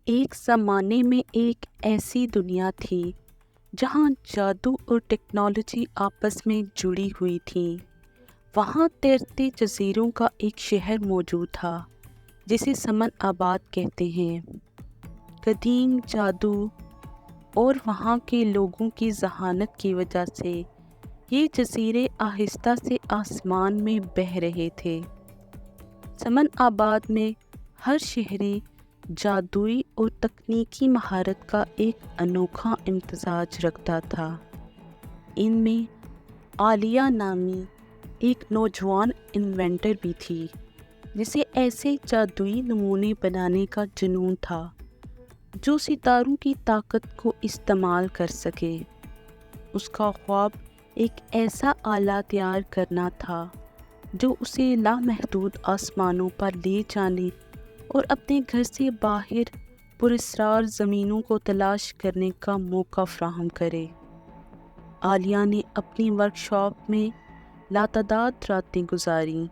ایک زمانے میں ایک ایسی دنیا تھی جہاں جادو اور ٹیکنالوجی آپس میں جڑی ہوئی تھیں۔ وہاں تیرتے جزیروں کا ایک شہر موجود تھا جسے سمن آباد کہتے ہیں۔ قدیم جادو اور وہاں کے لوگوں کی ذہانت کی وجہ سے یہ جزیرے آہستہ سے آسمان میں بہہ رہے تھے۔ سمن آباد میں ہر شہری جادوئی اور تکنیکی مہارت کا ایک انوکھا امتزاج رکھتا تھا۔ ان میں عالیہ نامی ایک نوجوان انوینٹر بھی تھی جسے ایسے جادوئی نمونے بنانے کا جنون تھا جو ستاروں کی طاقت کو استعمال کر سکے۔ اس کا خواب ایک ایسا آلہ تیار کرنا تھا جو اسے لامحدود آسمانوں پر لے جانے اور اپنے گھر سے باہر پراسرار زمینوں کو تلاش کرنے کا موقع فراہم کرے۔ عالیہ نے اپنی ورکشاپ میں لاتعداد راتیں گزاریں۔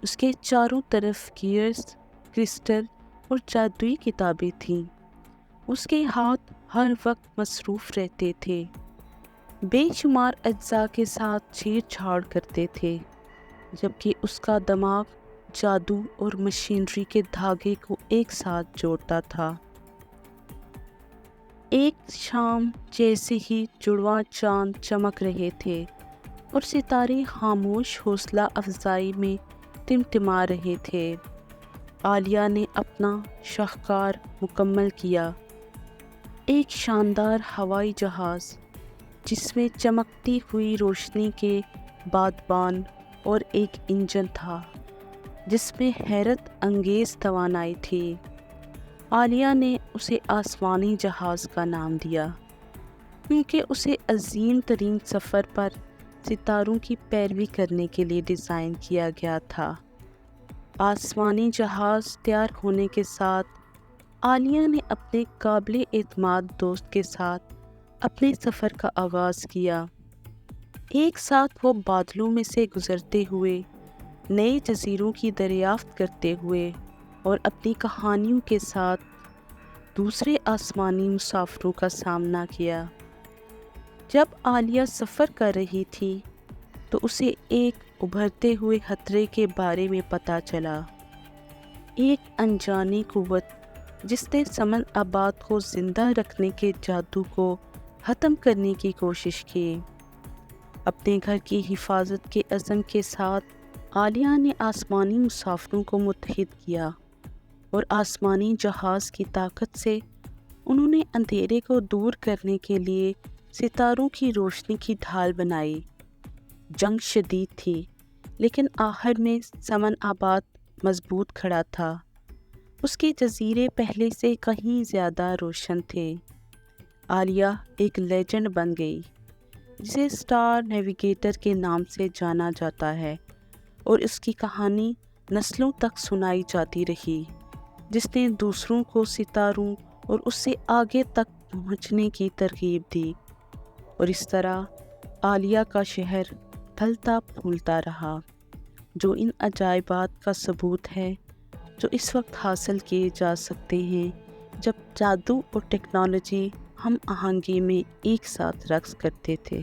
اس کے چاروں طرف گیئرز، کرسٹل اور جادوئی کتابیں تھیں۔ اس کے ہاتھ ہر وقت مصروف رہتے تھے، بے شمار اجزاء کے ساتھ چھیڑ چھاڑ کرتے تھے، جبکہ اس کا دماغ جادو اور مشینری کے دھاگے کو ایک ساتھ جوڑتا تھا۔ ایک شام جیسے ہی جڑواں چاند چمک رہے تھے اور ستارے خاموش حوصلہ افزائی میں ٹمٹما رہے تھے، عالیہ نے اپنا شاہکار مکمل کیا۔ ایک شاندار ہوائی جہاز جس میں چمکتی ہوئی روشنی کے بادبان اور ایک انجن تھا جس میں حیرت انگیز توانائی تھی۔ عالیہ نے اسے آسمانی جہاز کا نام دیا کیونکہ اسے عظیم ترین سفر پر ستاروں کی پیروی کرنے کے لیے ڈیزائن کیا گیا تھا۔ آسمانی جہاز تیار ہونے کے ساتھ عالیہ نے اپنے قابل اعتماد دوست کے ساتھ اپنے سفر کا آغاز کیا۔ ایک ساتھ وہ بادلوں میں سے گزرتے ہوئے، نئے جزیروں کی دریافت کرتے ہوئے اور اپنی کہانیوں کے ساتھ دوسرے آسمانی مسافروں کا سامنا کیا۔ جب عالیہ سفر کر رہی تھی تو اسے ایک ابھرتے ہوئے خطرے کے بارے میں پتہ چلا، ایک انجانی قوت جس نے سمن آباد کو زندہ رکھنے کے جادو کو ختم کرنے کی کوشش کی۔ اپنے گھر کی حفاظت کے عزم کے ساتھ عالیہ نے آسمانی مسافروں کو متحد کیا اور آسمانی جہاز کی طاقت سے انہوں نے اندھیرے کو دور کرنے کے لیے ستاروں کی روشنی کی ڈھال بنائی۔ جنگ شدید تھی لیکن آخر میں سمن آباد مضبوط کھڑا تھا۔ اس کے جزیرے پہلے سے کہیں زیادہ روشن تھے۔ عالیہ ایک لیجنڈ بن گئی جسے اسٹار نیویگیٹر کے نام سے جانا جاتا ہے، اور اس کی کہانی نسلوں تک سنائی جاتی رہی، جس نے دوسروں کو ستاروں اور اس سے آگے تک پہنچنے کی ترغیب دی۔ اور اس طرح عالیہ کا شہر پھلتا پھولتا رہا، جو ان عجائبات کا ثبوت ہے جو اس وقت حاصل کیے جا سکتے ہیں جب جادو اور ٹیکنالوجی ہم آہنگی میں ایک ساتھ رقص کرتے تھے۔